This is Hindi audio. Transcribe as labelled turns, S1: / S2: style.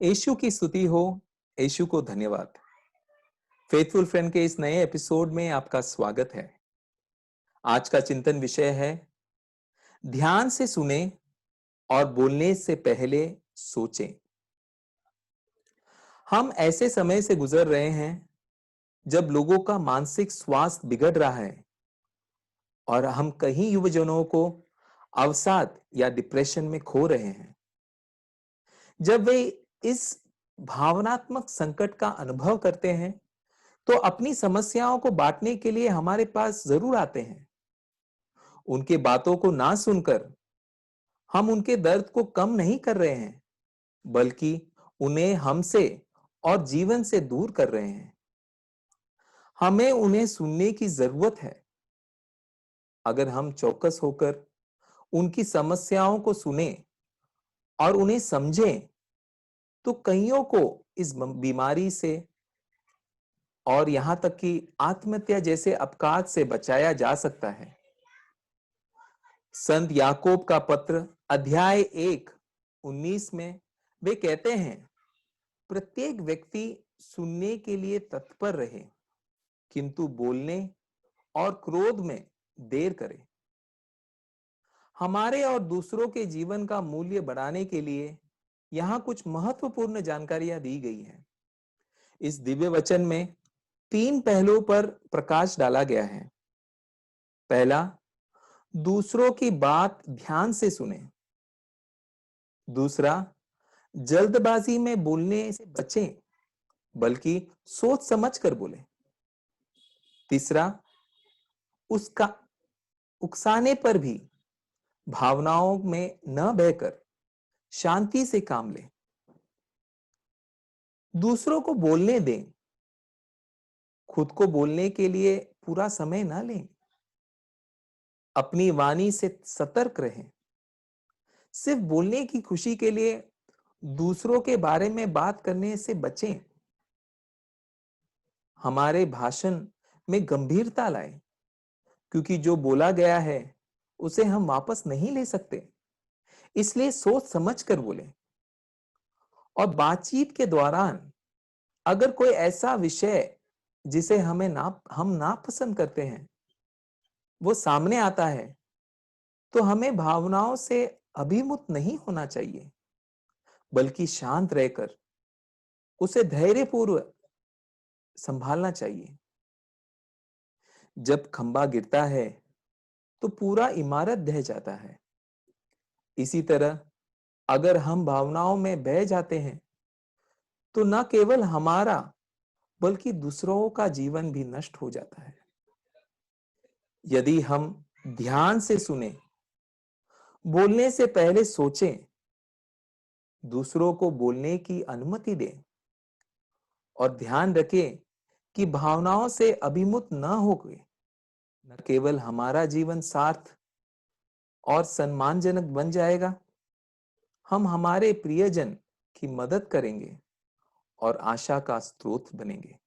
S1: यीशु की स्तुति हो। यीशु को धन्यवाद। फेथफुल फ्रेंड के इस नए एपिसोड में आपका स्वागत है। आज का चिंतन विषय है ध्यान से सुने और बोलने से पहले सोचें। हम ऐसे समय से गुजर रहे हैं जब लोगों का मानसिक स्वास्थ्य बिगड़ रहा है और हम कई युवजनों को अवसाद या डिप्रेशन में खो रहे हैं। जब वे इस भावनात्मक संकट का अनुभव करते हैं तो अपनी समस्याओं को बांटने के लिए हमारे पास जरूर आते हैं। उनके बातों को ना सुनकर हम उनके दर्द को कम नहीं कर रहे हैं, बल्कि उन्हें हमसे और जीवन से दूर कर रहे हैं। हमें उन्हें सुनने की जरूरत है। अगर हम चौकस होकर उनकी समस्याओं को सुने और उन्हें समझें, तो कईयों को इस बीमारी से और यहां तक कि आत्महत्या जैसे अपघात से बचाया जा सकता है। संत याकूब का पत्र अध्याय 1:19 में वे कहते हैं, प्रत्येक व्यक्ति सुनने के लिए तत्पर रहे, किंतु बोलने और क्रोध में देर करे। हमारे और दूसरों के जीवन का मूल्य बढ़ाने के लिए यहां कुछ महत्वपूर्ण जानकारियां दी गई हैं। इस दिव्य वचन में 3 पहलुओं पर प्रकाश डाला गया है। पहला, दूसरों की बात ध्यान से सुने। दूसरा, जल्दबाजी में बोलने से बचें, बल्कि सोच समझ कर बोलें। तीसरा, उसका उकसाने पर भी भावनाओं में न बहकर शांति से काम लें। दूसरों को बोलने दें, खुद को बोलने के लिए पूरा समय न लें। अपनी वाणी से सतर्क रहें। सिर्फ बोलने की खुशी के लिए दूसरों के बारे में बात करने से बचें। हमारे भाषण में गंभीरता लाएं, क्योंकि जो बोला गया है उसे हम वापस नहीं ले सकते। इसलिए सोच समझ कर बोलें। और बातचीत के दौरान अगर कोई ऐसा विषय जिसे हम नापसंद करते हैं वो सामने आता है, तो हमें भावनाओं से अभिमुख नहीं होना चाहिए, बल्कि शांत रहकर उसे धैर्यपूर्वक संभालना चाहिए। जब खंबा गिरता है तो पूरा इमारत ढह जाता है। इसी तरह अगर हम भावनाओं में बह जाते हैं तो न केवल हमारा बल्कि दूसरों का जीवन भी नष्ट हो जाता है। यदि हम ध्यान से सुने, बोलने से पहले सोचें, दूसरों को बोलने की अनुमति दें और ध्यान रखें कि भावनाओं से अभिमुख न हो गए, न केवल हमारा जीवन सार्थ और सम्मानजनक बन जाएगा, हम हमारे प्रियजन की मदद करेंगे और आशा का स्रोत बनेंगे।